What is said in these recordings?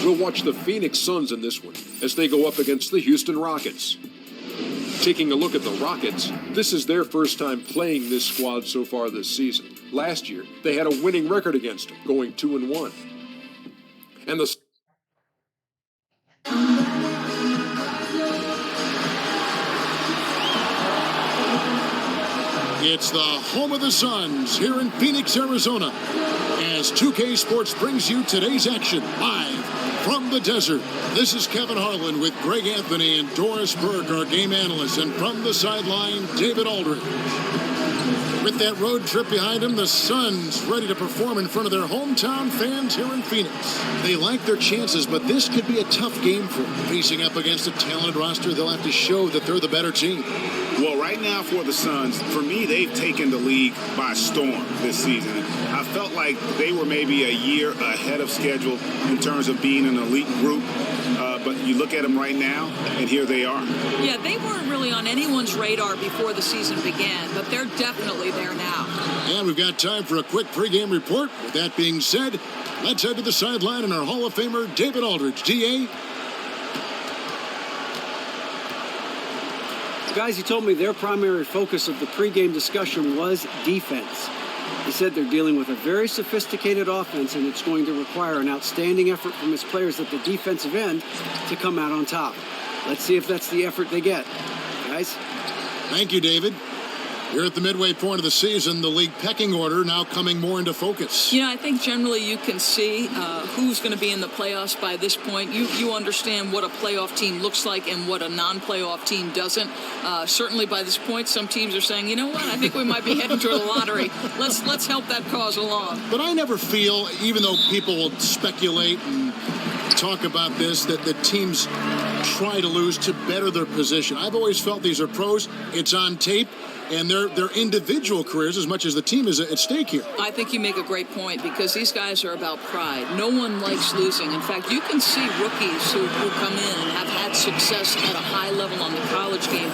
We'll watch the Phoenix Suns in this one as they go up against the Houston Rockets. Taking a look at the Rockets, this is their first time playing this squad so far this season. Last year, they had a winning record against them, going 2-1. And the It's the home of the Suns here in Phoenix, Arizona, as 2K Sports brings you today's action live from the desert. This is Kevin Harlan with Greg Anthony and Doris Burke, our game analyst, and from the sideline, David Aldridge. With that road trip behind him, the Suns ready to perform in front of their hometown fans here in Phoenix. They like their chances, but this could be a tough game for them. Facing up against a talented roster, they'll have to show that they're the better team. Well, right now for the Suns, for me, they've taken the league by storm this season. I felt like they were maybe a year ahead of schedule in terms of being an elite group. But you look at them right now, and here they are. Yeah, they weren't really on anyone's radar before the season began, but they're definitely there now. And we've got time for a quick pregame report. With that being said, let's head to the sideline and our Hall of Famer, David Aldridge. DA? Guys, he told me their primary focus of the pregame discussion was defense. He said they're dealing with a very sophisticated offense, and it's going to require an outstanding effort from his players at the defensive end to come out on top. Let's see if that's the effort they get. Guys? Thank you, David. Here at the midway point of the season, the league pecking order now coming more into focus. You know, I think generally you can see who's going to be in the playoffs by this point. You understand what a playoff team looks like and what a non-playoff team doesn't. Certainly by this point, some teams are saying, you know what, I think we might be heading toward the lottery. Let's help that cause along. But I never feel, even though people will speculate and talk about this, that the teams try to lose to better their position. I've always felt these are pros. It's on tape. And their individual careers as much as the team is at stake here. I think you make a great point because these guys are about pride. No one likes losing. In fact, you can see rookies who come in and have had success at a high level on the college game,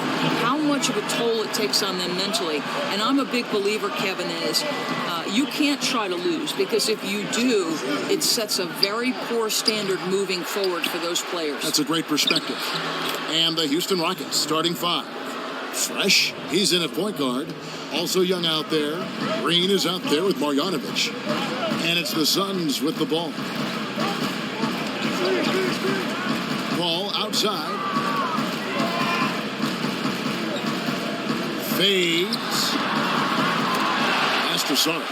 how much of a toll it takes on them mentally. And I'm a big believer, Kevin, is you can't try to lose because if you do, it sets a very poor standard moving forward for those players. That's a great perspective. And the Houston Rockets starting five. Fresh, he's in at point guard. Also young out there. Green is out there with Marjanovic. And it's the Suns with the ball. Ball outside. Fades. Master Sarge.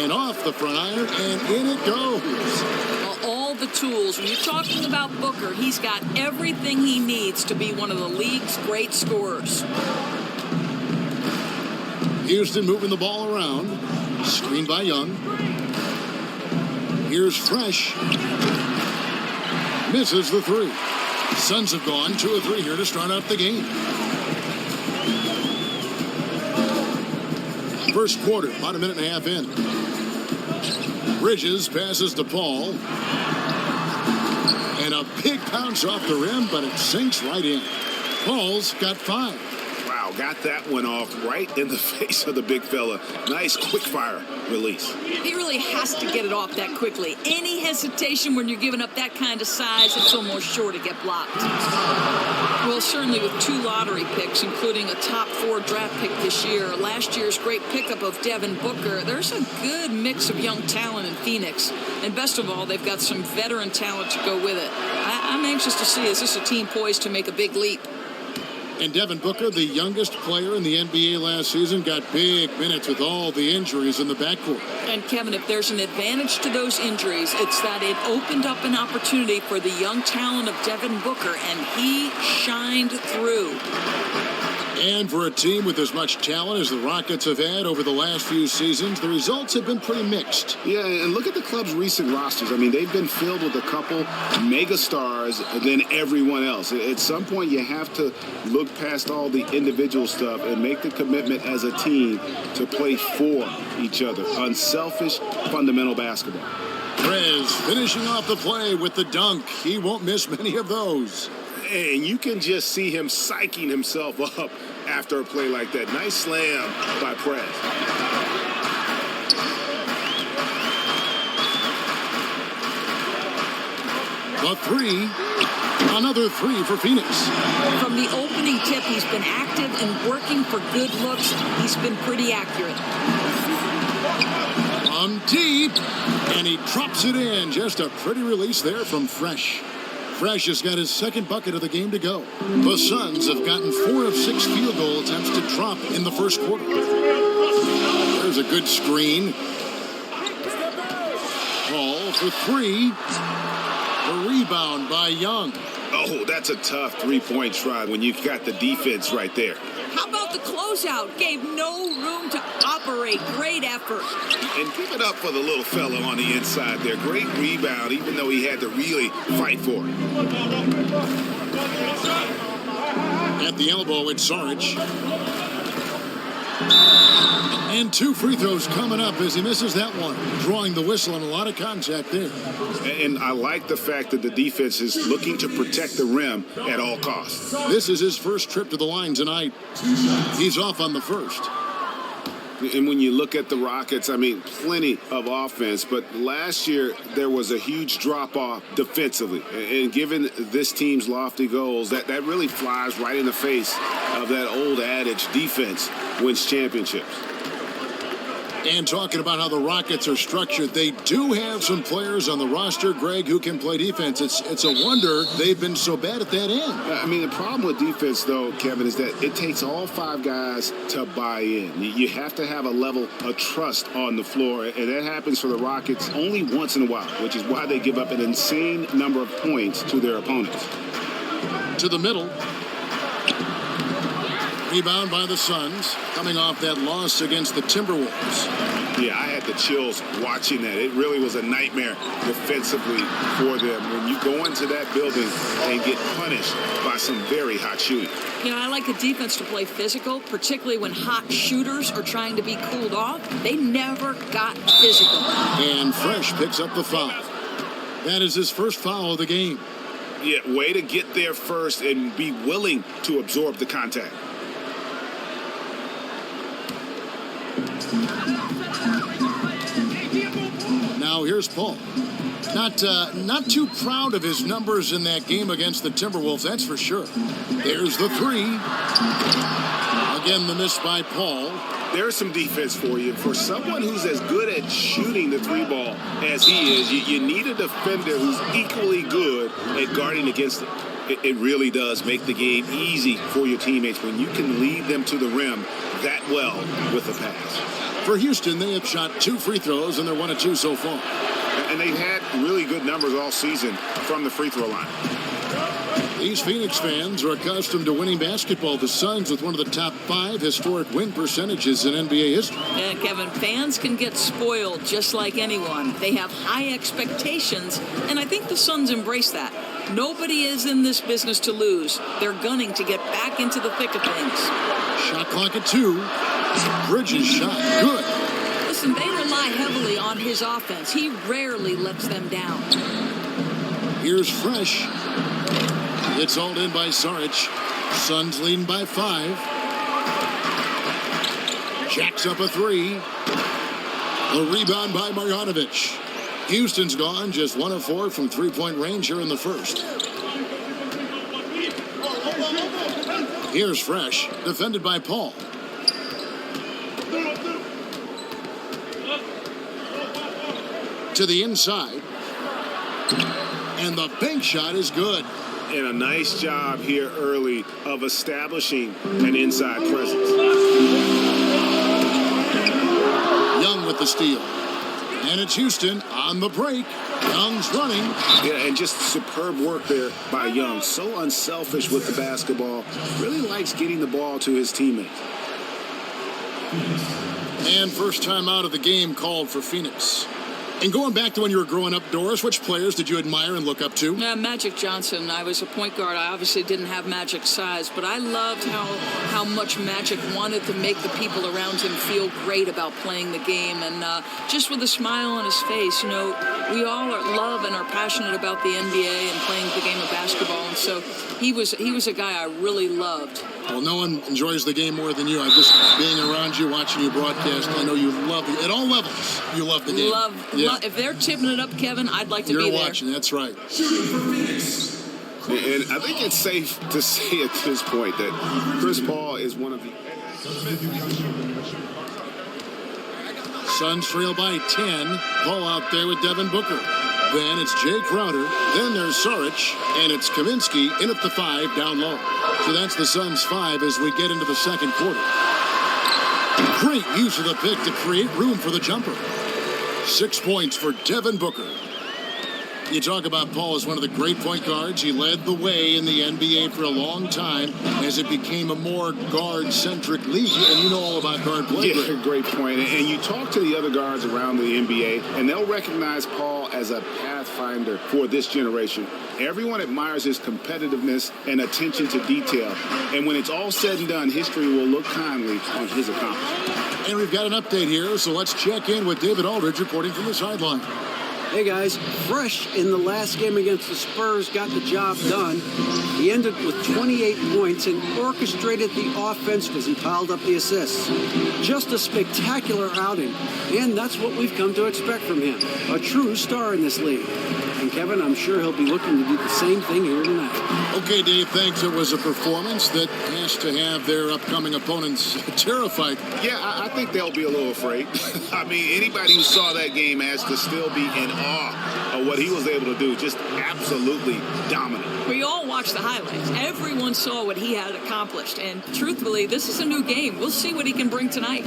And off the front iron, and in it goes. All the tools. When you're talking about Booker, he's got everything he needs to be one of the league's great scorers. Houston moving the ball around. Screened by Young. Here's Fresh. Misses the three. Suns have gone 2 of 3 here to start out the game. First quarter, about a minute and a half in. Bridges passes to Paul. And a big bounce off the rim, but it sinks right in. Paul's got 5. Wow, got that one off right in the face of the big fella. Nice quick fire release. He really has to get it off that quickly. Any hesitation when you're giving up that kind of size, it's almost sure to get blocked. Well, certainly with 2 lottery picks, including a top 4 draft pick this year, last year's great pickup of Devin Booker, there's a good mix of young talent in Phoenix. And best of all, they've got some veteran talent to go with it. I'm anxious to see, is this a team poised to make a big leap? And Devin Booker, the youngest player in the NBA last season, got big minutes with all the injuries in the backcourt. And Kevin, if there's an advantage to those injuries, it's that it opened up an opportunity for the young talent of Devin Booker, and he shined through. And for a team with as much talent as the Rockets have had over the last few seasons, the results have been pretty mixed. Yeah, and look at the club's recent rosters. I mean, they've been filled with a couple mega stars than everyone else. At some point, you have to look past all the individual stuff and make the commitment as a team to play for each other. Unselfish, fundamental basketball. Perez finishing off the play with the dunk. He won't miss many of those. And you can just see him psyching himself up after a play like that. Nice slam by Perez. The three. Another three for Phoenix. From the opening tip, he's been active and working for good looks. He's been pretty accurate. From deep, and he drops it in. Just a pretty release there from Fresh. Fresh has got his second bucket of the game to go. The Suns have gotten 4 of 6 field goal attempts to drop in the first quarter. There's a good screen. Paul for three. A rebound by Young. Oh, that's a tough three-point try when you've got the defense right there. How about the closeout? Gave no room to operate. Great effort. And give it up for the little fella on the inside there. Great rebound, even though he had to really fight for it. At the elbow, it's Saric. And 2 free throws coming up as he misses that one. Drawing the whistle and a lot of contact there. And I like the fact that the defense is looking to protect the rim at all costs. This is his first trip to the line tonight. He's off on the first. And when you look at the Rockets, I mean, plenty of offense. But last year, there was a huge drop-off defensively. And given this team's lofty goals, that really flies right in the face of that old adage, defense wins championships. And talking about how the Rockets are structured, they do have some players on the roster, Greg, who can play defense. It's a wonder they've been so bad at that end. I mean, the problem with defense, though, Kevin, is that it takes all 5 guys to buy in. You have to have a level of trust on the floor, and that happens for the Rockets only once in a while, which is why they give up an insane number of points to their opponents. To the middle. Rebound by the Suns, coming off that loss against the Timberwolves. Yeah, I had the chills watching that. It really was a nightmare defensively for them when you go into that building and get punished by some very hot shooting. You know, I like a defense to play physical, particularly when hot shooters are trying to be cooled off. They never got physical. And Fresh picks up the foul. That is his first foul of the game. Yeah, way to get there first and be willing to absorb the contact. Now here's Paul. Not too proud of his numbers in that game against the Timberwolves, that's for sure. There's the three. Again, the miss by Paul. There's some defense for you. For someone who's as good at shooting the 3 ball as he is, you need a defender who's equally good at guarding against it. It really does make the game easy for your teammates when you can lead them to the rim that well with a pass. For Houston, they have shot 2 free throws, and they're 1 of 2 so far. And they've had really good numbers all season from the free throw line. These Phoenix fans are accustomed to winning basketball. The Suns with one of the top 5 historic win percentages in NBA history. Yeah, Kevin, fans can get spoiled just like anyone. They have high expectations, and I think the Suns embrace that. Nobody is in this business to lose. They're gunning to get back into the thick of things. Shot clock at 2. Bridges shot good. Listen, they rely heavily on his offense. He rarely lets them down. Here's Fresh. It's hauled in by Saric. Suns leading by 5. Jacks up a 3. A rebound by Marjanovic. Houston's gone just 1 of 4 from 3-point range here in the first. Here's Fresh, defended by Paul. To the inside. And the bank shot is good. And a nice job here early of establishing an inside presence. Young with the steal. And it's Houston on the break. Young's running. Yeah, and just superb work there by Young. So unselfish with the basketball. Really likes getting the ball to his teammates. And first time out of the game called for Phoenix. And going back to when you were growing up, Doris, which players did you admire and look up to? Magic Johnson. I was a point guard. I obviously didn't have Magic's size, but I loved how much Magic wanted to make the people around him feel great about playing the game. And just with a smile on his face, you know, we all love and are passionate about the NBA and playing the game of basketball. And so he was a guy I really loved. Well, no one enjoys the game more than you. I just being around you, watching you broadcast, I know you love it. At all levels, you love the game. Love if they're tipping it up, Kevin, I'd like to be You're there. watching, that's right. And I think it's safe to say at this point that Chris Paul is one of the... Suns trail by 10. Ball out there with Devin Booker. Then it's Jay Crowder. Then there's Saric. And it's Kaminsky in at the 5 down low. So that's the Suns' 5 as we get into the second quarter. Great use of the pick to create room for the jumper. 6 points for Devin Booker. You talk about Paul as one of the great point guards. He led the way in the NBA for a long time as it became a more guard-centric league. And you know all about guard play. Yeah, great point. And you talk to the other guards around the NBA, and they'll recognize Paul as a pathfinder for this generation. Everyone admires his competitiveness and attention to detail. And when it's all said and done, history will look kindly on his accomplishments. And we've got an update here, so let's check in with David Aldridge reporting from the sideline. Hey guys, Fresh in the last game against the Spurs got the job done. He ended with 28 points and orchestrated the offense as he piled up the assists. Just a spectacular outing, and that's what we've come to expect from him. A true star in this league. And Kevin, I'm sure he'll be looking to do the same thing here tonight. Okay, Dave, thanks. It was a performance that has to have their upcoming opponents terrified. Yeah, I think they'll be a little afraid. I mean, anybody who saw that game has to still be in awe of what he was able to do. Just absolutely dominant. We all watched the highlights. Everyone saw what he had accomplished. And truthfully, this is a new game. We'll see what he can bring tonight.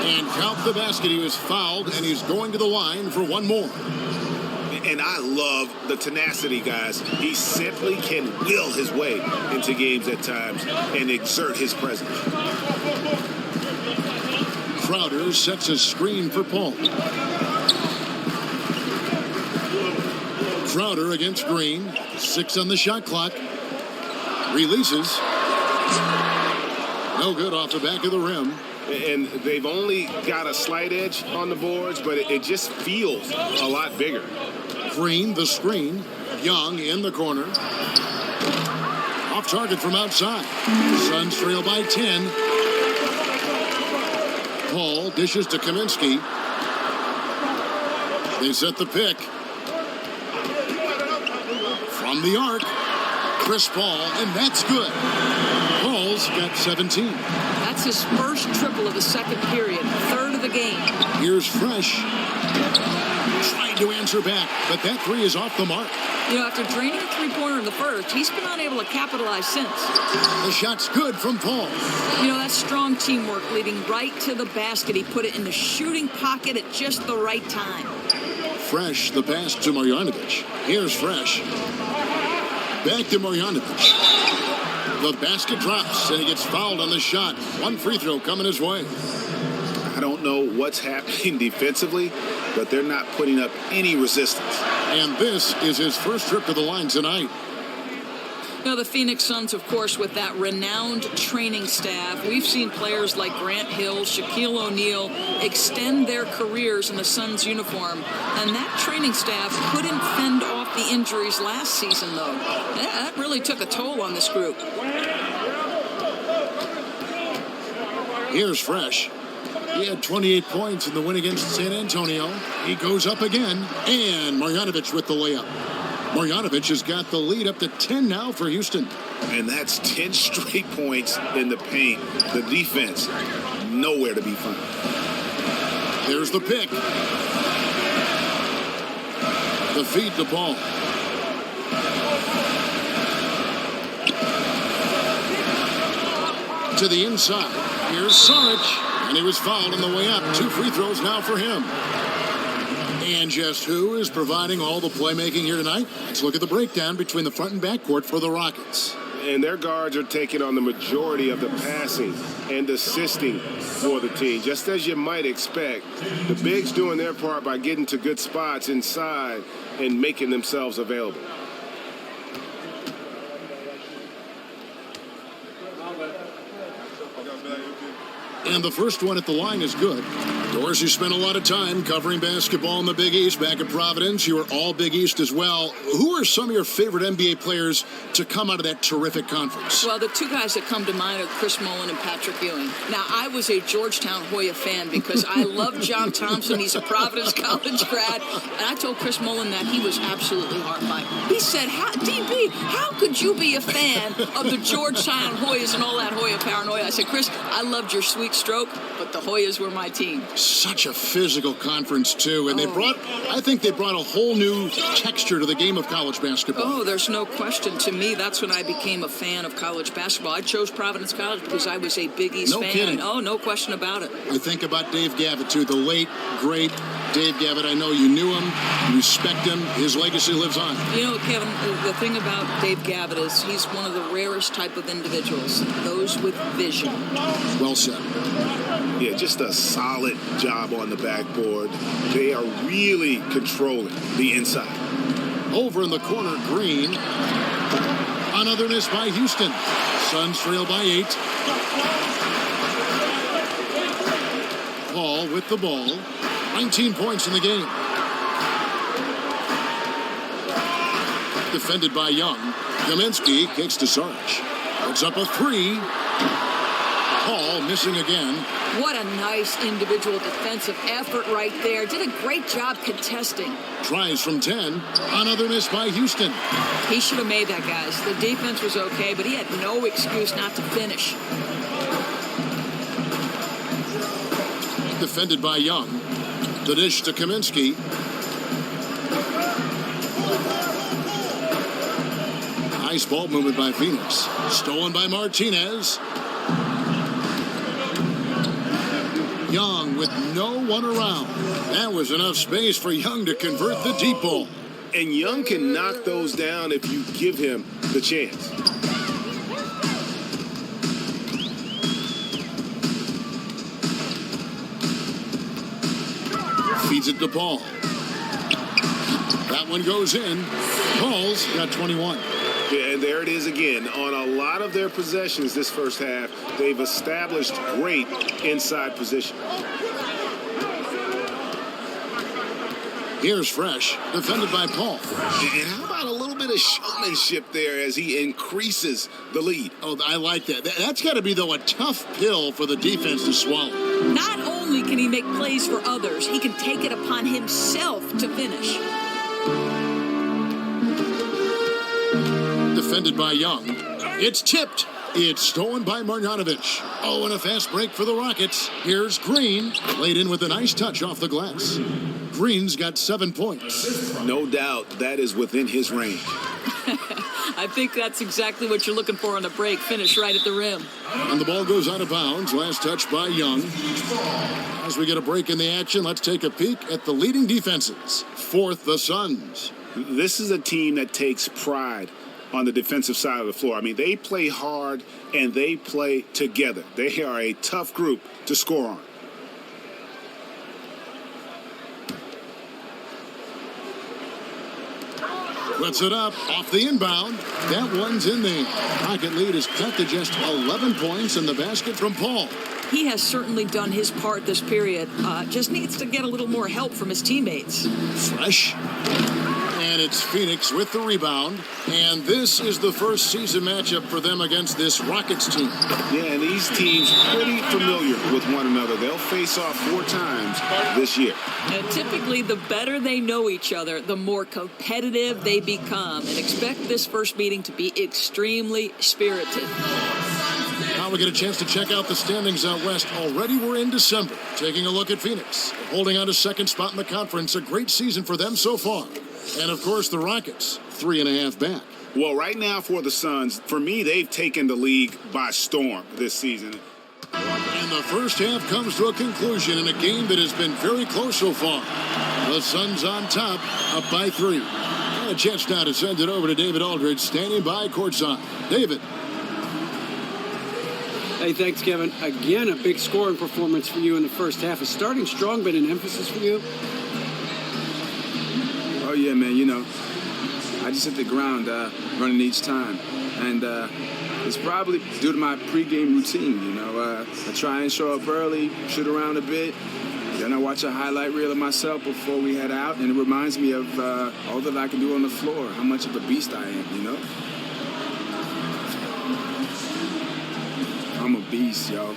And count the basket. He was fouled, and he's going to the line for one more. And I love the tenacity, guys. He simply can will his way into games at times and exert his presence. Crowder sets a screen for Paul. Crowder against Green. 6 on the shot clock. Releases. No good off the back of the rim. And they've only got a slight edge on the boards, but it just feels a lot bigger. Green, the screen. Young in the corner. Off target from outside. Suns trail by 10. Paul dishes to Kaminsky. They set the pick. From the arc. Chris Paul, and that's good. Paul's got 17. That's his first triple of the second period, third of the game. Here's Fresh. Trying to answer back, but that three is off the mark. You know, after draining a three-pointer in the first, he's been unable to capitalize since. The shot's good from Paul. You know, that's strong teamwork leading right to the basket. He put it in the shooting pocket at just the right time. Fresh, the pass to Marjanovic. Here's Fresh. Back to Marjanovic. The basket drops, and he gets fouled on the shot. One free throw coming his way. I don't know what's happening defensively, but they're not putting up any resistance. And this is his first trip to the line tonight. You know, the Phoenix Suns, of course, with that renowned training staff. We've seen players like Grant Hill, Shaquille O'Neal extend their careers in the Suns uniform. And that training staff couldn't fend off the injuries last season, though. Yeah, that really took a toll on this group. Here's Fresh. He had 28 points in the win against San Antonio. He goes up again, and Marjanovic with the layup. Marjanovic has got the lead up to 10 now for Houston. And that's 10 straight points in the paint. The defense, nowhere to be found. There's the pick. The feed to Paul. To the inside. Here's Saric. And he was fouled on the way up. 2 free throws now for him. And just who is providing all the playmaking here tonight? Let's look at the breakdown between the front and back court for the Rockets. And their guards are taking on the majority of the passing and assisting for the team. Just as you might expect, the bigs doing their part by getting to good spots inside and making themselves available. And the first one at the line is good. Doris, you spent a lot of time covering basketball in the Big East back at Providence. You were all Big East as well. Who are some of your favorite NBA players to come out of that terrific conference? Well, the two guys that come to mind are Chris Mullin and Patrick Ewing. Now, I was a Georgetown Hoya fan because I love John Thompson. He's a Providence College grad. And I told Chris Mullin that he was absolutely horrified. He said, DB, how could you be a fan of the Georgetown Hoyas and all that Hoya paranoia? I said, Chris, I loved your sweet stroke, but the Hoyas were my team. Such a physical conference, too. And I think they brought a whole new texture to the game of college basketball. Oh, there's no question. To me, that's when I became a fan of college basketball. I chose Providence College because I was a Big East fan. Kidding. Oh, no question about it. I think about Dave Gavitt, too. The late, great Dave Gavitt. I know you knew him, you respect him. His legacy lives on. You know, Kevin, the thing about Dave Gavitt is he's one of the rarest type of individuals, those with vision. Well said. Yeah, just a solid job on the backboard. They are really controlling the inside. Over in the corner, Green. Another miss by Houston. Suns trail by 8. Paul with the ball. 19 points in the game. Defended by Young. Kaminsky kicks to Sarge. Puts up a 3. Paul missing again. What a nice individual defensive effort right there. Did a great job contesting. Tries from 10. Another miss by Houston. He should have made that, guys. The defense was okay, but he had no excuse not to finish. Defended by Young. The dish to Kaminsky. Nice ball movement by Phoenix. Stolen by Martinez. Young with no one around. That was enough space for Young to convert the deep ball. And Young can knock those down if you give him the chance. Feeds it to Paul. That one goes in. Paul's got 21. Yeah, and there it is again. On a lot of their possessions this first half, they've established great inside position. Here's Fresh, defended by Paul. And how about a little bit of showmanship there as he increases the lead? Oh, I like that. That's got to be, though, a tough pill for the defense to swallow. Not only can he make plays for others, he can take it upon himself to finish. Defended by Young. It's tipped. It's stolen by Marjanovic. Oh, and a fast break for the Rockets. Here's Green. Laid in with a nice touch off the glass. Green's got 7 points. No doubt that is within his range. I think that's exactly what you're looking for on the break. Finish right at the rim. And the ball goes out of bounds. Last touch by Young. As we get a break in the action, let's take a peek at the leading defenses. Fourth, the Suns. This is a team that takes pride on the defensive side of the floor. I mean, they play hard and they play together. They are a tough group to score on. Puts it up off the inbound. That one's in there. Rocket lead is cut to just 11 points in the basket from Paul. He has certainly done his part this period. Just needs to get a little more help from his teammates. Fresh. And it's Phoenix with the rebound. And this is the first season matchup for them against this Rockets team. Yeah, and these teams pretty familiar with one another. They'll face off 4 times this year. And typically, the better they know each other, the more competitive they become. And expect this first meeting to be extremely spirited. Now we get a chance to check out the standings out west. Already we're in December. Taking a look at Phoenix. Holding on to second spot in the conference. A great season for them so far. And, of course, the Rockets, 3.5 back. Well, right now for the Suns, for me, they've taken the league by storm this season. And the first half comes to a conclusion in a game that has been very close so far. The Suns on top, up by 3. And a chance now to send it over to David Aldridge, standing by courtside. David. Hey, thanks, Kevin. Again, a big scoring performance for you in the first half. Is starting strong been an emphasis for you? Oh, yeah, man, you know, I just hit the ground running each time. And it's probably due to my pregame routine, you know. I try and show up early, shoot around a bit, Then I watch a highlight reel of myself before we head out, and it reminds me of all that I can do on the floor, how much of a beast I am, you know? I'm a beast, yo.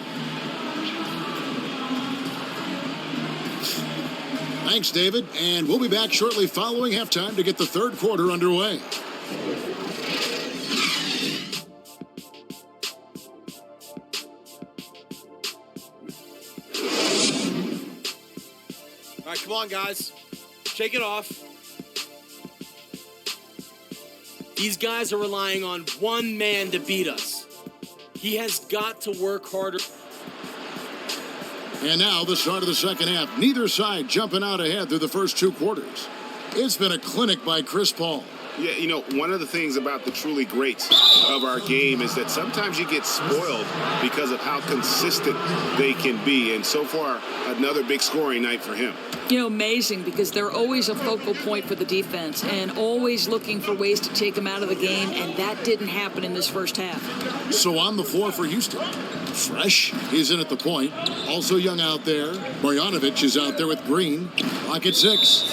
Thanks, David. And we'll be back shortly following halftime to get the third quarter underway. All right, come on, guys. Shake it off. These guys are relying on one man to beat us. He has got to work harder. And now the start of the second half. Neither side jumping out ahead through the first two quarters. It's been a clinic by Chris Paul. Yeah, you know, one of the things about the truly greats of our game is that sometimes you get spoiled because of how consistent they can be. And so far, another big scoring night for him. You know, amazing, because they're always a focal point for the defense and always looking for ways to take them out of the game, and that didn't happen in this first half. So on the floor for Houston, Fresh is in at the point. Also young out there. Marjanovic is out there with Green. Clock at 6.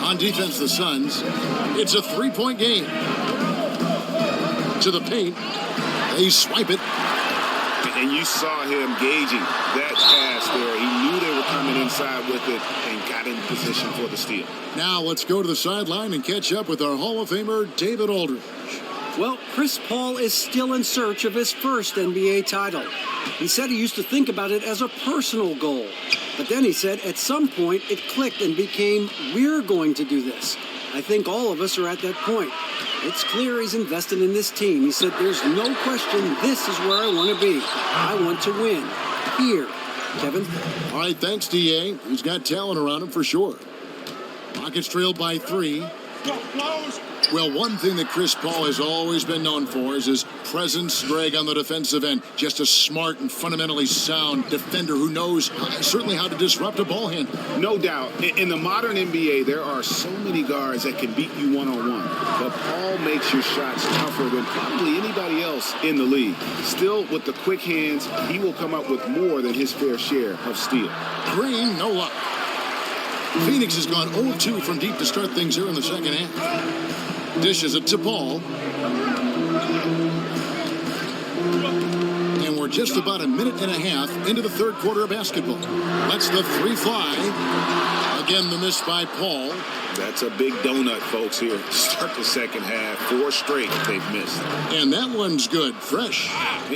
On defense, the Suns. It's a three-point game. To the paint. They swipe it. And you saw him gauging that pass there. He knew they were coming inside with it and got in position for the steal. Now let's go to the sideline and catch up with our Hall of Famer, David Aldridge. Well, Chris Paul is still in search of his first NBA title. He said he used to think about it as a personal goal. But then he said at some point it clicked and became, we're going to do this. I think all of us are at that point. It's clear he's invested in this team. He said, there's no question this is where I want to be. I want to win. Here. Kevin? All right, thanks, D.A. He's got talent around him for sure. Rockets trailed by 3. Well, one thing that Chris Paul has always been known for is his presence, Greg, on the defensive end. Just a smart and fundamentally sound defender who knows certainly how to disrupt a ball handler. No doubt. In the modern NBA, there are so many guards that can beat you one-on-one. But Paul makes your shots tougher than probably anybody else in the league. Still, with the quick hands, he will come up with more than his fair share of steal. Green, no luck. Phoenix has gone 0-2 from deep to start things here in the second half. Dishes it to Paul. And we're just about a minute and a half into the third quarter of basketball. Lets the three fly. Again, the miss by Paul. That's a big donut, folks, here to start the second half. 4 straight they've missed. And that one's good. Fresh.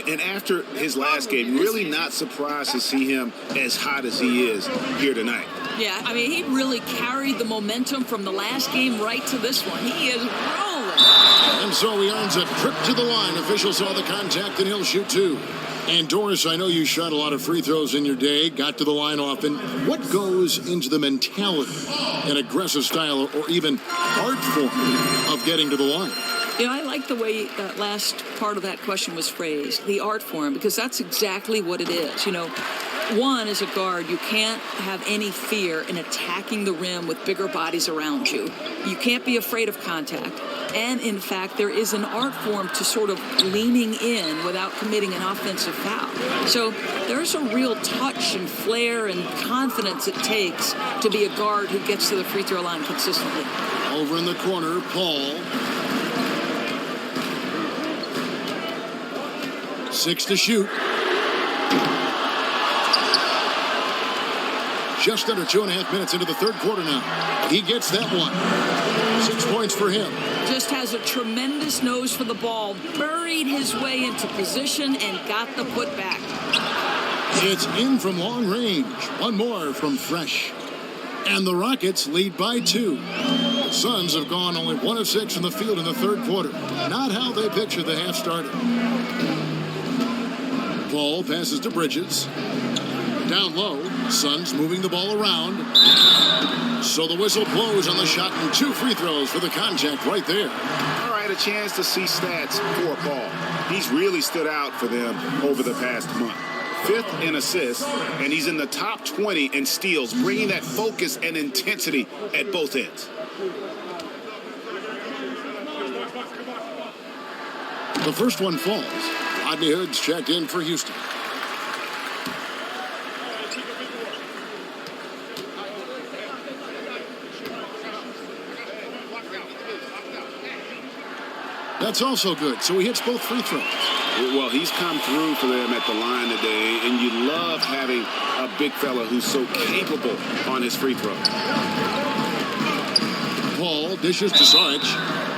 And after his last game, really not surprised to see him as hot as he is here tonight. Yeah, I mean, he really carried the momentum from the last game right to this one. He is rolling. And so he earns a trip to the line. Officials saw the contact, and he'll shoot 2. And Doris, I know you shot a lot of free throws in your day, got to the line often. What goes into the mentality, an aggressive style, or even art form of getting to the line? You know, I like the way that last part of that question was phrased, the art form, because that's exactly what it is. You know, one, as a guard, you can't have any fear in attacking the rim with bigger bodies around you. You can't be afraid of contact. And, in fact, there is an art form to sort of leaning in without committing an offensive foul. So there's a real touch and flair and confidence it takes to be a guard who gets to the free throw line consistently. Over in the corner, Paul. 6 to shoot. Just under 2.5 minutes into the third quarter now. He gets that one. 6 points for him. Just has a tremendous nose for the ball, buried his way into position and got the putback. It's in from long range. One more from Fresh. And the Rockets lead by 2. The Suns have gone only 1 of 6 in the field in the third quarter. Not how they pictured the half started. Paul passes to Bridges. Down low, Suns moving the ball around. So the whistle blows on the shot and 2 free throws for the contact right there. All right, a chance to see stats for Paul. He's really stood out for them over the past month. 5th in assists, and he's in the top 20 in steals, bringing that focus and intensity at both ends. The first one falls. Rodney Hood's checked in for Houston. That's also good, so he hits both free throws. Well, he's come through for them at the line today, and you love having a big fella who's so capable on his free throw. Paul dishes to Saric.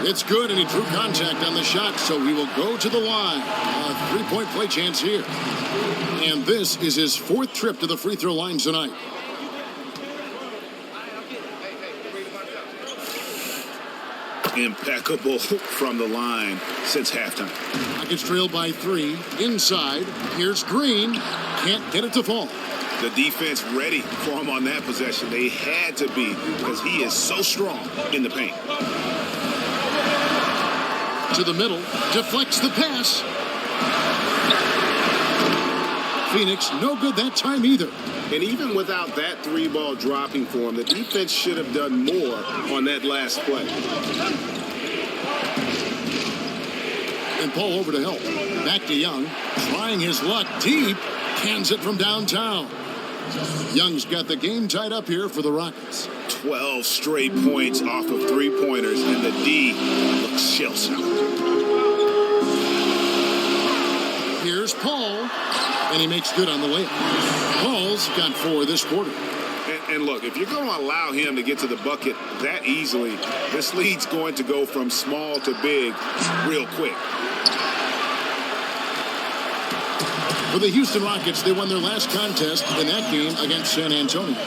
It's good, and he drew contact on the shot, so he will go to the line. A three-point play chance here. And this is his fourth trip to the free throw line tonight. Impeccable from the line since halftime. Rockets trailed by 3. Inside. Here's Green. Can't get it to fall. The defense ready for him on that possession. They had to be because he is so strong in the paint. To the middle. Deflects the pass. Phoenix no good that time either. And even without that three ball dropping for him, the defense should have done more on that last play. And Paul over to help. Back to Young. Trying his luck deep. Cans it from downtown. Young's got the game tied up here for the Rockets. 12 straight points off of three-pointers, and the D looks shell-shocked. Here's Paul, and he makes good on the layup. Paul's got 4 this quarter. And look, if you're going to allow him to get to the bucket that easily, this lead's going to go from small to big real quick. For the Houston Rockets, they won their last contest in that game against San Antonio.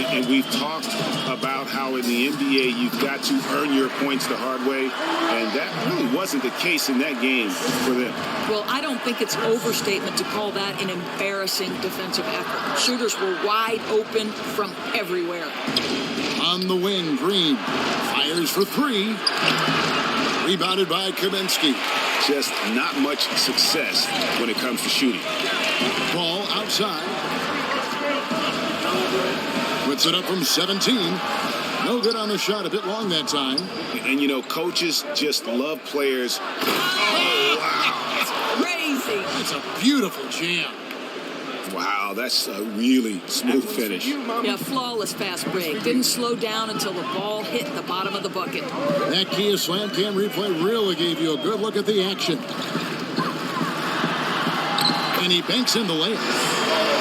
And we've talked about how in the NBA you've got to earn your points the hard way, and that really wasn't the case in that game for them. Well, I don't think it's overstatement to call that an embarrassing defensive effort. Shooters were wide open from everywhere. On the wing, Green fires for 3. Rebounded by Kaminsky. Just not much success when it comes to shooting. Ball outside. Puts it up from 17. No good on the shot. A bit long that time. And, you know, coaches just love players. Oh, wow. It's crazy. It's a beautiful jam. Wow, that's a really smooth finish. Yeah, flawless fast break. Didn't slow down until the ball hit the bottom of the bucket. That Kia Slam Cam replay really gave you a good look at the action. And he banks in the layup.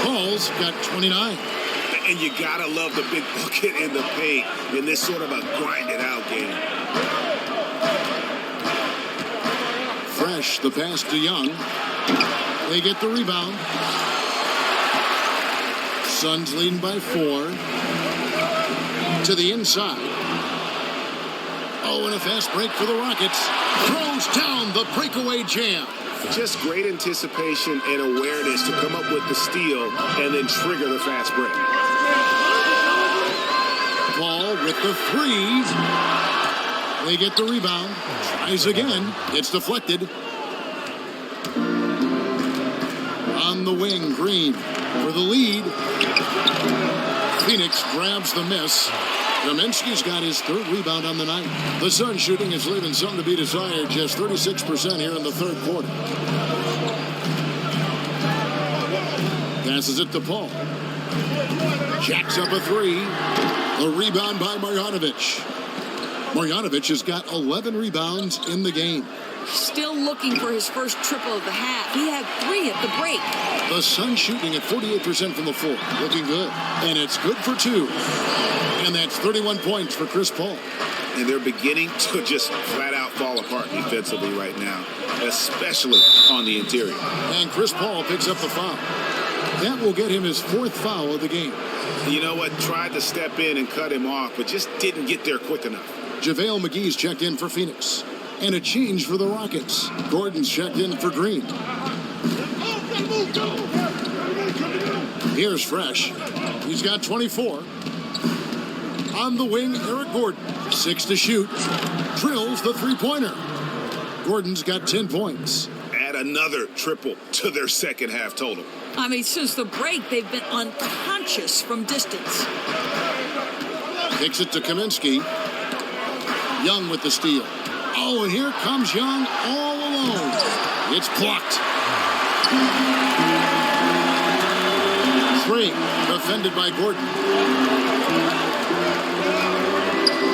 Paul's got 29. And you gotta love the big bucket in the paint in this sort of a grinded-out game. Fresh, the pass to Young. They get the rebound. Suns leading by 4. To the inside. Oh, and a fast break for the Rockets. Throws down the breakaway jam. Just great anticipation and awareness to come up with the steal and then trigger the fast break. Ball with the 3. They get the rebound. Tries again. It's deflected. On the wing, Green for the lead. Phoenix grabs the miss. Kaminsky's got his 3rd rebound on the night. The Suns shooting is leaving some to be desired. Just 36% here in the 3rd quarter. Passes it to Paul. Jacks up a 3. The rebound by Marjanovic. Marjanovic has got 11 rebounds in the game. Still looking for his first triple of the half. He had 3 at the break. The Suns shooting at 48% from the floor. Looking good. And it's good for 2. And that's 31 points for Chris Paul. And they're beginning to just flat out fall apart defensively right now, especially on the interior. And Chris Paul picks up the foul. That will get him his 4th foul of the game. You know what? Tried to step in and cut him off, but just didn't get there quick enough. JaVale McGee's checked in for Phoenix. And a change for the Rockets. Gordon's checked in for Green. Here's Fresh. He's got 24. On the wing, Eric Gordon. 6 to shoot. Drills the three-pointer. Gordon's got 10 points. Add another triple to their second half total. I mean, since the break, they've been unconscious from distance. Kicks it to Kaminsky. Young with the steal. Oh, and here comes Young all alone. It's blocked. 3, defended by Gordon.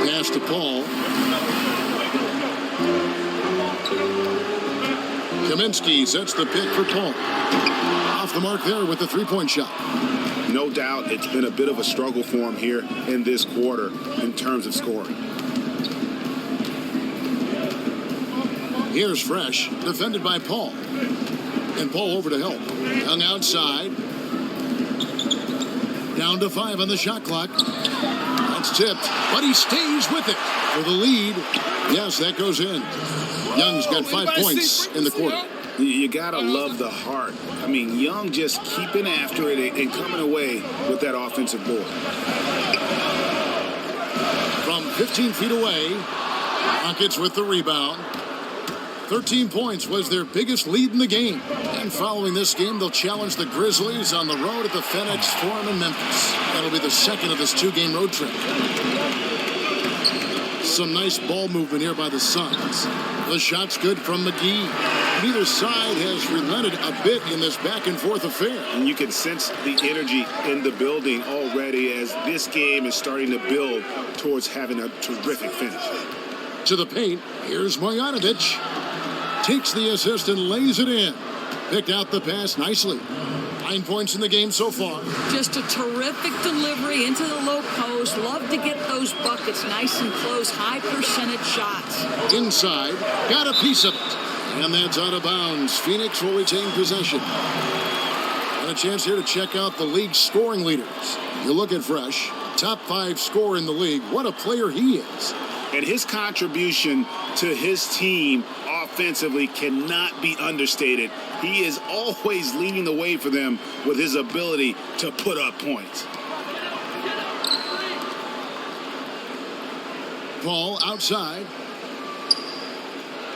Pass to Paul. Kaminsky sets the pick for Paul. Off the mark there with the three-point shot. No doubt it's been a bit of a struggle for him here in this quarter in terms of scoring. Here's Fresh, defended by Paul. And Paul over to help. Young outside. Down to 5 on the shot clock. That's tipped, but he stays with it for the lead. Yes, that goes in. Young's got 5 points in the quarter. You gotta love the heart. I mean, Young just keeping after it and coming away with that offensive board. From 15 feet away, Rockets with the rebound. 13 points was their biggest lead in the game. And following this game, they'll challenge the Grizzlies on the road at the FedEx Forum in Memphis. That'll be the second of this 2-game road trip. Some nice ball movement here by the Suns. The shot's good from McGee. Neither side has relented a bit in this back-and-forth affair. And you can sense the energy in the building already as this game is starting to build towards having a terrific finish. To the paint, here's Marjanovic. Takes the assist and lays it in. Picked out the pass nicely. 9 points in the game so far. Just a terrific delivery into the low post. Love to get those buckets nice and close. High percentage shots. Inside. Got a piece of it. And that's out of bounds. Phoenix will retain possession. And a chance here to check out the league's scoring leaders. You look at Fresh. Top 5 scorer in the league. What a player he is. And his contribution to his team offensively cannot be understated. He is always leading the way for them with his ability to put up points. Paul outside.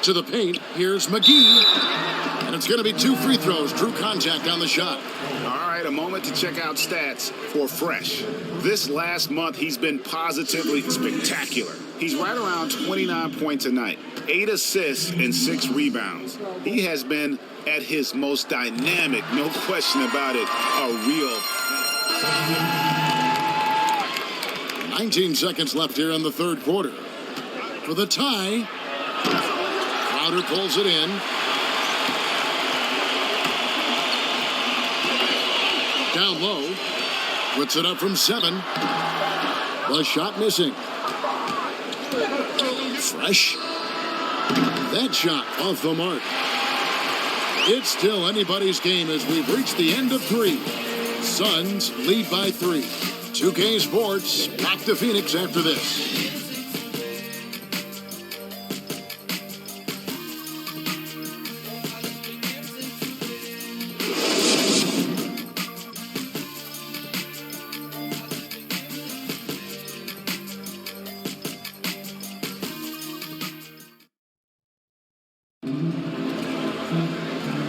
To the paint. Here's McGee. And it's going to be 2 free throws. Drew contact on the shot. All right, a moment to check out stats for Fresh. This last month, he's been positively spectacular. He's right around 29 points a night, 8 assists and 6 rebounds. He has been at his most dynamic, no question about it, a real. 19 seconds left here in the third quarter. For the tie, Crowder pulls it in. Down low, puts it up from 7. The shot missing. Fresh. That shot off the mark. It's still anybody's game as we've reached the end of 3. Suns lead by 3. 2K Sports back to Phoenix after this.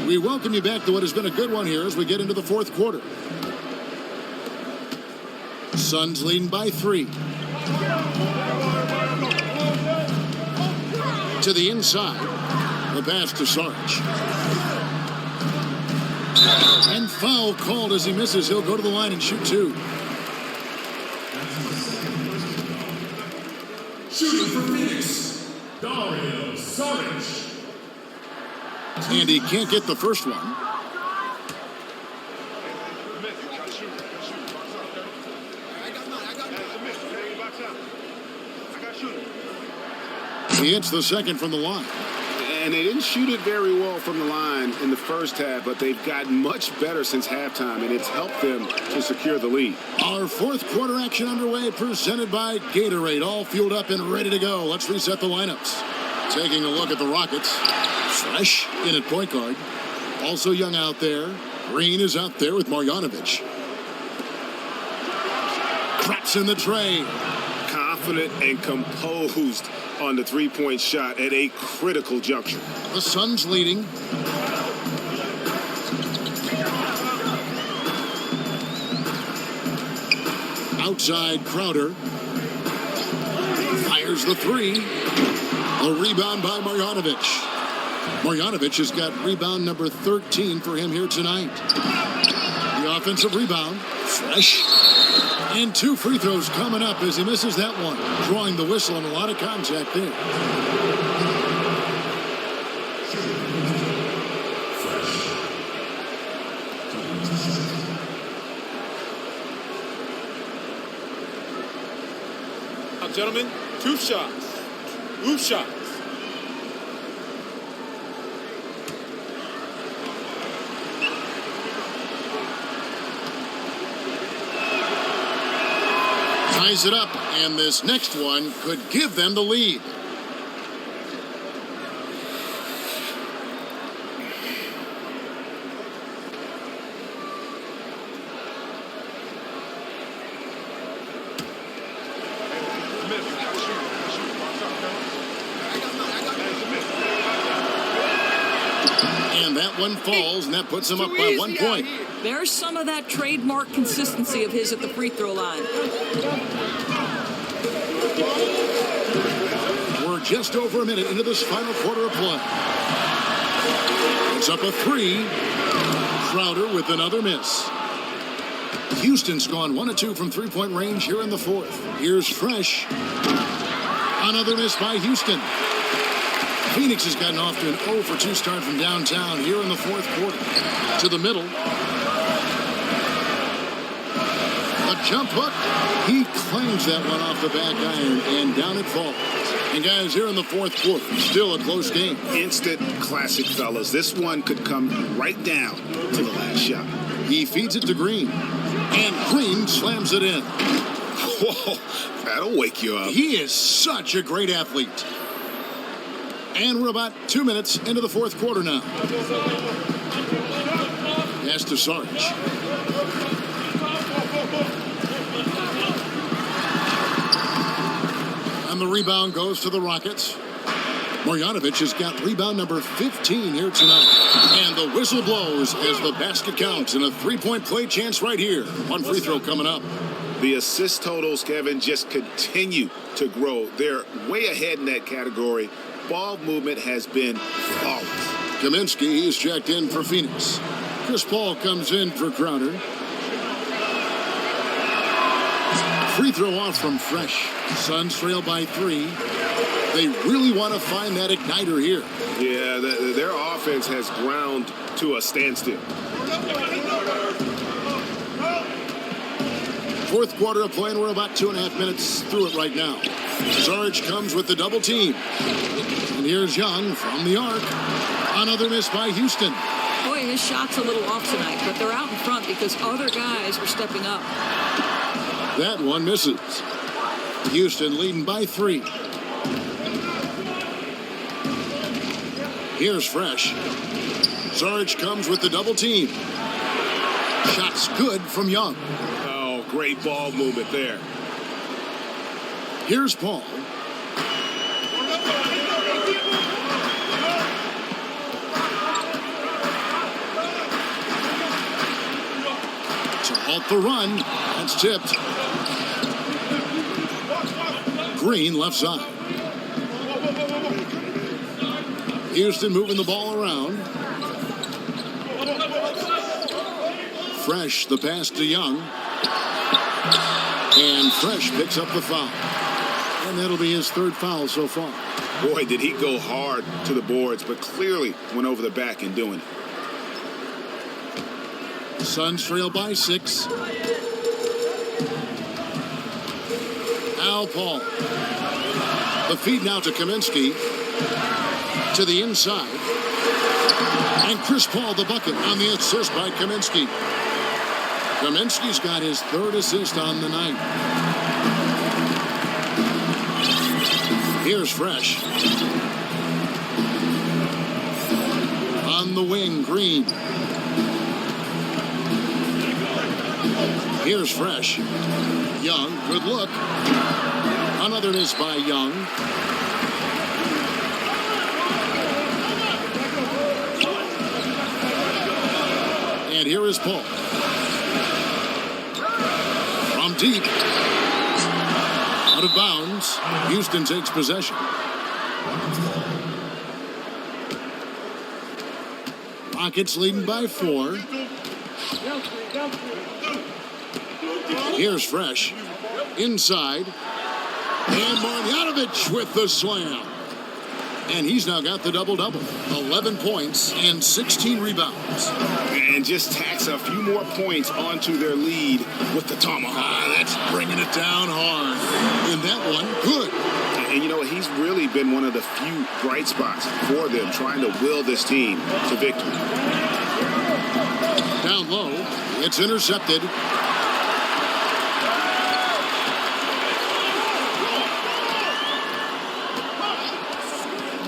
We welcome you back to what has been a good one here as we get into the fourth quarter. Suns leading by 3. To the inside. The pass to Sarge. And foul called as he misses. He'll go to the line and shoot 2. Shooting for Phoenix, Dario Saric. And he can't get the first one. He hits the second from the line. And they didn't shoot it very well from the line in the first half, but they've gotten much better since halftime, and it's helped them to secure the lead. Our fourth quarter action underway, presented by Gatorade. All fueled up and ready to go. Let's reset the lineups. Taking a look at the Rockets. Fresh in at point guard. Also Young out there. Green is out there with Marjanovic. Traps in the tray. Confident and composed on the three-point shot at a critical juncture. The Suns leading. Outside Crowder. Fires the 3. A rebound by Marjanovic. Marjanovic has got rebound number 13 for him here tonight. The offensive rebound. Fresh. And 2 free throws coming up as he misses that one. Drawing the whistle and a lot of contact there. Now, gentlemen, 2 shots. 2 shots. Ties it up, and this next one could give them the lead. And that one falls, and that puts him up by 1 point. There's some of that trademark consistency of his at the free throw line. We're just over a minute into this final quarter of play. It's up a 3. Crowder with another miss. Houston's gone 1 of 2 from three-point range here in the fourth. Here's Fresh. Another miss by Houston. Phoenix has gotten off to an 0 for 2 start from downtown here in the fourth quarter. To the middle. A jump hook. He claims that one off the back iron, and down it falls. And guys, here in the fourth quarter, still a close game. Instant classic, fellas. This one could come right down to the last shot. He feeds it to Green. And Green slams it in. Whoa, that'll wake you up. He is such a great athlete. And we're about 2 minutes into the fourth quarter now. Pass to Sarge. And the rebound goes to the Rockets. Marjanovic has got rebound number 15 here tonight. And the whistle blows as the basket counts, and a 3-point play chance right here. 1 free throw coming up. The assist totals, Kevin, just continue to grow. They're way ahead in that category. Ball movement has been flawless. Kaminsky is checked in for Phoenix. Chris Paul comes in for Crowder. Free throw off from Fresh. Suns trail by 3. They really want to find that igniter here. Yeah, their offense has ground to a standstill. Fourth quarter of play, and we're about 2.5 minutes through it right now. Sarge comes with the double team. And here's Young from the arc. Another miss by Houston. Boy, his shot's a little off tonight, but they're out in front because other guys are stepping up. That one misses. Houston leading by 3. Here's Fresh. Sarge comes with the double team. Shot's good from Young. Oh, great ball movement there. Here's Paul. To halt the run. That's tipped. Green left side. Houston moving the ball around. Fresh, the pass to Young. And Fresh picks up the foul. And that'll be his 3rd foul so far. Boy, did he go hard to the boards, but clearly went over the back in doing it. Suns trail by 6. Al Paul. The feed now to Kaminsky. To the inside. And Chris Paul the bucket on the assist by Kaminsky. Kaminsky's got his 3rd assist on the night. Here's Fresh. On the wing, Green. Here's Fresh. Young, good look. Another miss by Young. And here is Paul. From deep. Out of bounds. Houston takes possession. Rockets leading by 4. Here's Fresh. Inside. And Marjanovic with the slam. And he's now got the double-double. 11 points and 16 rebounds. And just tacks a few more points onto their lead with the tomahawk. That's bringing it down hard. And that one, good. And you know, he's really been one of the few bright spots for them, trying to will this team to victory. Down low, it's intercepted.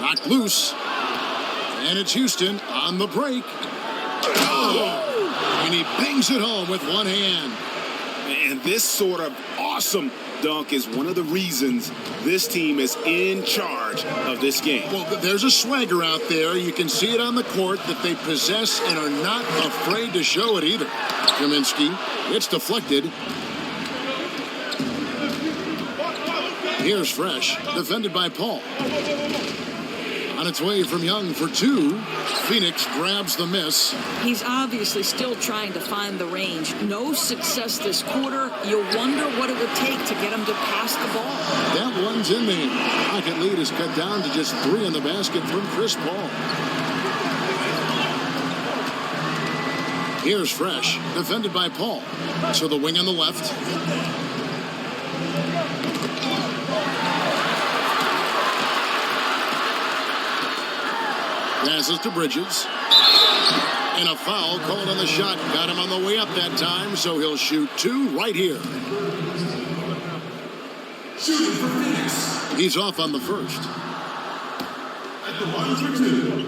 Knocked loose. And it's Houston on the break. Oh! And he bangs it home with one hand. And this sort of awesome dunk is one of the reasons this team is in charge of this game. Well, there's a swagger out there. You can see it on the court that they possess and are not afraid to show it either. Kaminsky, it's deflected. Here's Fresh, defended by Paul. On its way from Young for 2. Phoenix grabs the miss. He's obviously still trying to find the range. No success this quarter. You'll wonder what it would take to get him to pass the ball. That one's in there. Rocket lead is cut down to just 3 in the basket from Chris Paul. Here's Fresh, defended by Paul. To the wing on the left. Passes to Bridges. And a foul called on the shot. Got him on the way up that time, so he'll shoot 2 right here. Shooting for Phoenix. He's off on the first. At the line for 2.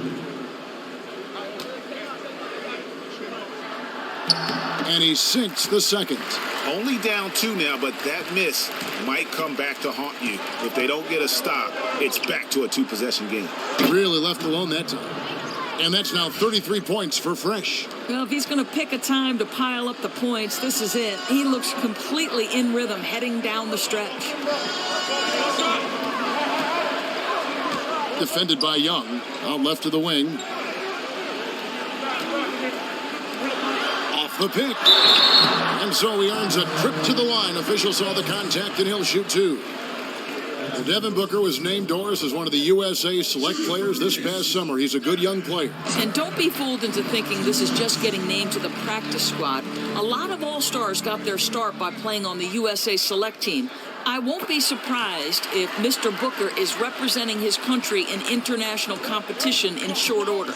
And he sinks the second. Only down 2 now, but that miss might come back to haunt you. If they don't get a stop, it's back to a 2-possession game. Really left alone that time. And that's now 33 points for Fresh. Well, if he's going to pick a time to pile up the points, this is it. He looks completely in rhythm heading down the stretch. Defended by Young. Out left of the wing. Off the pick. And so he earns a trip to the line. Officials saw the contact and he'll shoot 2. Devin Booker was named, Doris, as one of the USA Select players this past summer. He's a good young player. And don't be fooled into thinking this is just getting named to the practice squad. A lot of All-Stars got their start by playing on the USA Select team. I won't be surprised if Mr. Booker is representing his country in international competition in short order.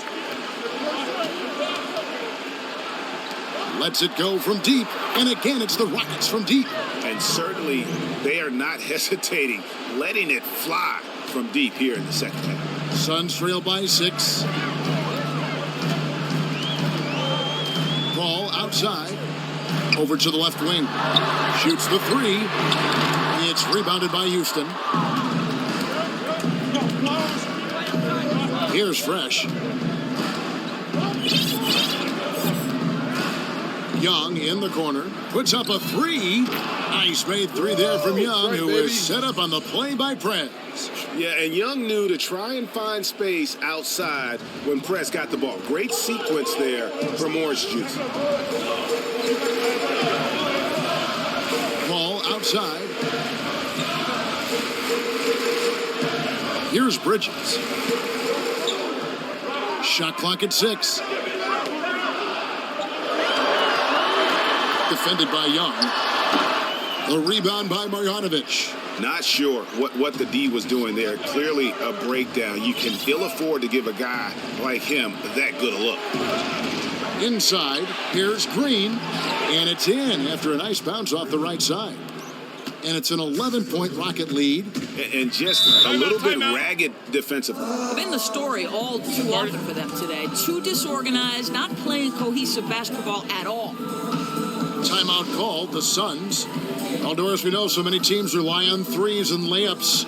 Lets it go from deep. And again, it's the Rockets from deep. And certainly, they are not hesitating, letting it fly from deep here in the second half. Suns trail by 6. Ball outside. Over to the left wing. Shoots the 3. It's rebounded by Houston. Here's Fresh. Young in the corner. Puts up a 3. Nice made 3 there from Young, who is set up on the play by Prez. Yeah, and Young knew to try and find space outside when Prez got the ball. Great sequence there from Orange Juice. Ball outside. Here's Bridges. Shot clock at 6. Defended by Young. The rebound by Marjanovic. Not sure what the D was doing there. Clearly a breakdown. You can ill afford to give a guy like him that good a look. Inside, here's Green. And it's in after a nice bounce off the right side. And it's an 11-point Rocket lead. And just a little bit ragged defensively. Been the story all too often for them today. Too disorganized, not playing cohesive basketball at all. Timeout called, the Suns. Doris, we know so many teams rely on threes and layups.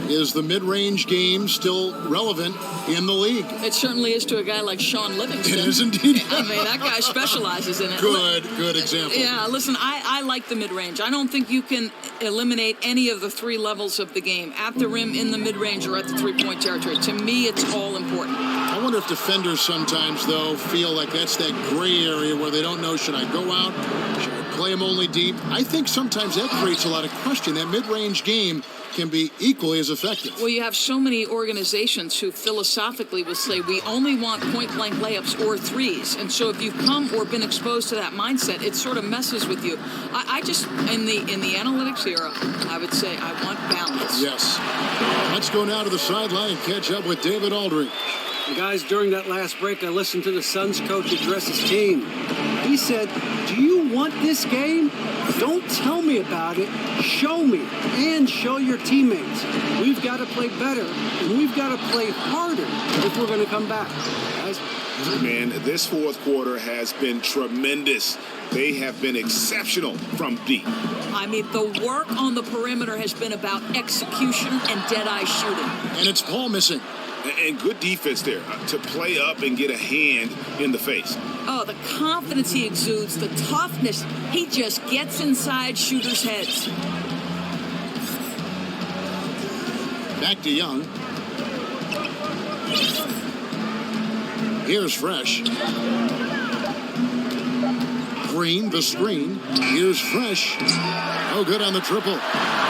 Is the mid-range game still relevant in the league? It certainly is to a guy like Sean Livingston. It is indeed. I mean, that guy specializes in it. Good example. Yeah, listen, I like the mid-range. I don't think you can eliminate any of the 3 levels of the game. At the rim, in the mid-range, or at the 3-point territory. To me, it's all important. I wonder wonder if defenders sometimes, though, feel like that's that gray area where they don't know, should I go out? Should I play them only deep? I think sometimes that creates a lot of question. That mid-range game can be equally as effective. Well, you have so many organizations who philosophically will say we only want point-blank layups or threes. And so if you've come or been exposed to that mindset, it sort of messes with you. I just, in the analytics era, I would say I want balance. Yes. Let's go now to the sideline and catch up with David Aldridge. And guys, during that last break, I listened to the Suns coach address his team. He said, do you want this game? Don't tell me about it. Show me and show your teammates. We've got to play better, and we've got to play harder if we're going to come back. Guys? Man, this fourth quarter has been tremendous. They have been exceptional from deep. I mean, the work on the perimeter has been about execution and dead-eye shooting. And it's Paul missing. And good defense there to play up and get a hand in the face. Oh, the confidence he exudes, the toughness. He just gets inside shooters' heads. Back to Young. Here's Fresh. Green, the screen. Here's Fresh. Oh, good on the triple.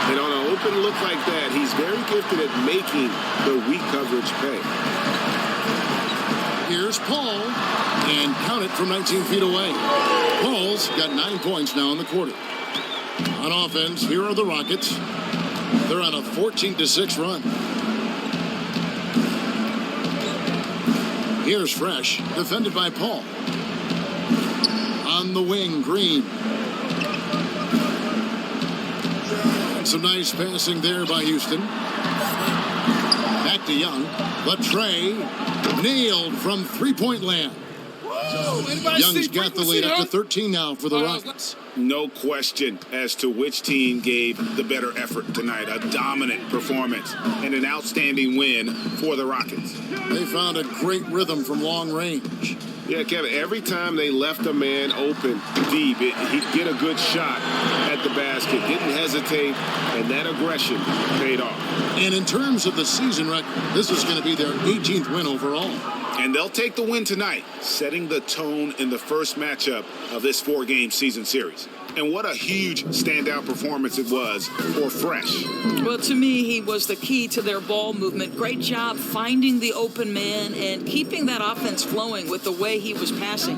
And on an open look like that, he's very gifted at making the weak coverage pay. Here's Paul. And count it from 19 feet away. Paul's got 9 points now in the quarter. On offense, here are the Rockets. They're on a 14-6 run. Here's Fresh, defended by Paul. On the wing, Green. Some nice passing there by Houston. Back to Young. The tray nailed from three-point land. Young's got the lead up to 13 now for the Rockets. No question as to which team gave the better effort tonight. A dominant performance and an outstanding win for the Rockets. They found a great rhythm from long range. Yeah, Kevin, every time they left a man open deep, he'd get a good shot at the basket. Didn't hesitate, and that aggression paid off. And in terms of the season record, this is going to be their 18th win overall. And they'll take the win tonight, setting the tone in the first matchup of this 4-game season series. And what a huge standout performance it was for Fresh. Well, to me, he was the key to their ball movement. Great job finding the open man and keeping that offense flowing with the way he was passing.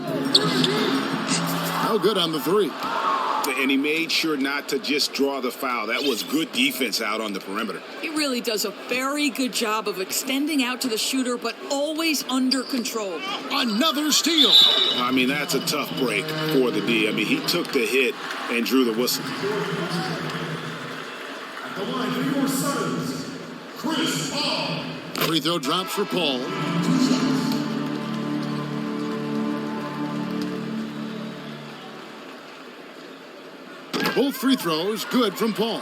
Oh, good on the three. And he made sure not to just draw the foul. That was good defense out on the perimeter. He really does a very good job of extending out to the shooter, but always under control. Another steal. I mean, that's a tough break for the D. I mean, he took the hit and drew the whistle. At the line for your Suns, Chris Paul. Free throw drops for Paul. Both free throws good from Paul.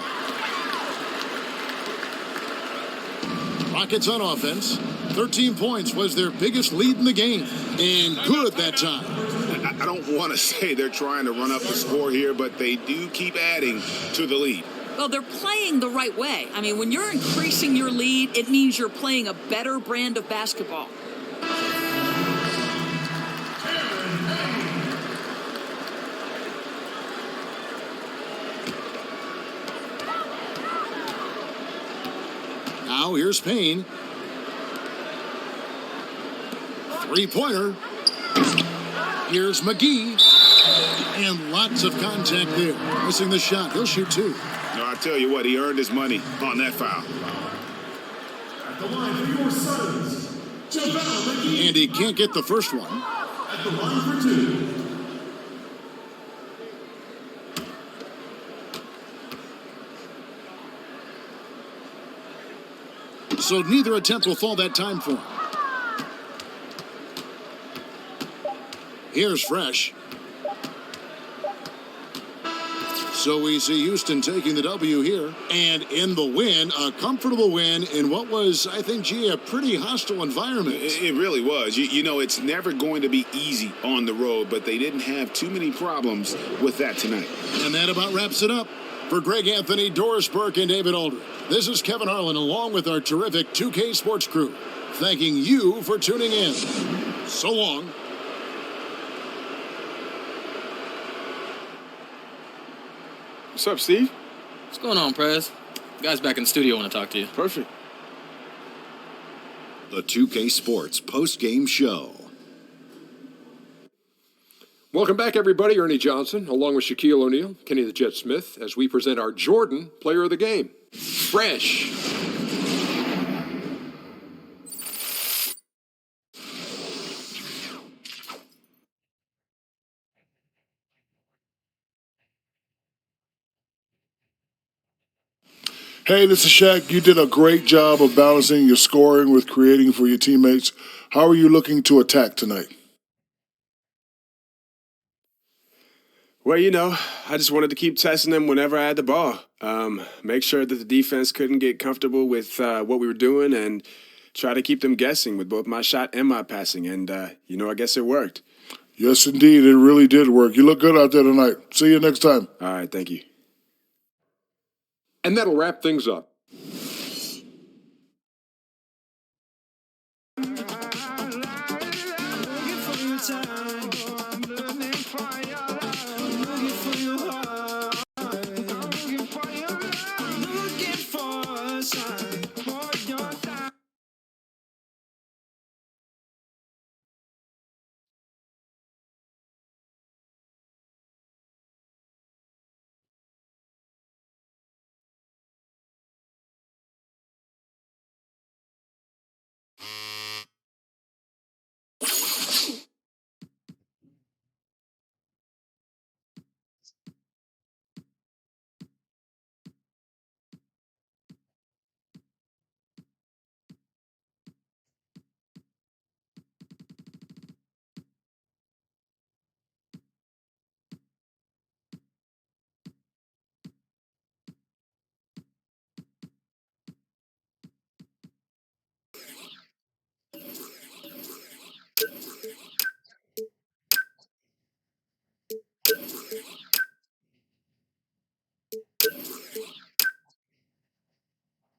Rockets on offense. 13 points was their biggest lead in the game. And good that time. I don't want to say they're trying to run up the score here, but they do keep adding to the lead. Well, they're playing the right way. I mean, when you're increasing your lead, it means you're playing a better brand of basketball. Now here's Payne. Three-pointer. Here's McGee. And lots of contact there. Missing the shot. He'll shoot two. No, I tell you what, he earned his money on that foul. At the line for your Suns, JaVale McGee. And he can't get the first one. At the line for two. So neither attempt will fall that time for him. Here's Fresh. So we see Houston taking the W here. And in the win, a comfortable win in what was, I think, a pretty hostile environment. It really was. You know, it's never going to be easy on the road, but they didn't have too many problems with that tonight. And that about wraps it up. For Greg Anthony, Doris Burke, and David Aldridge, this is Kevin Harlan along with our terrific 2K Sports crew. thanking you for tuning in. So long. What's up, Steve? What's going on, Prez? Guys back in the studio want to talk to you. Perfect. The 2K Sports post-game show. Welcome back, everybody. Ernie Johnson, along with Shaquille O'Neal, Kenny the Jet Smith, as we present our Jordan Player of the Game. Fresh. Hey, this is Shaq. You did a great job of balancing your scoring with creating for your teammates. How are you looking to attack tonight? Well, I just wanted to keep testing them whenever I had the ball. Make sure that the defense couldn't get comfortable with what we were doing and try to keep them guessing with both my shot and my passing. And, I guess it worked. Yes, indeed. It really did work. You look good out there tonight. See you next time. All right, thank you. And that'll wrap things up.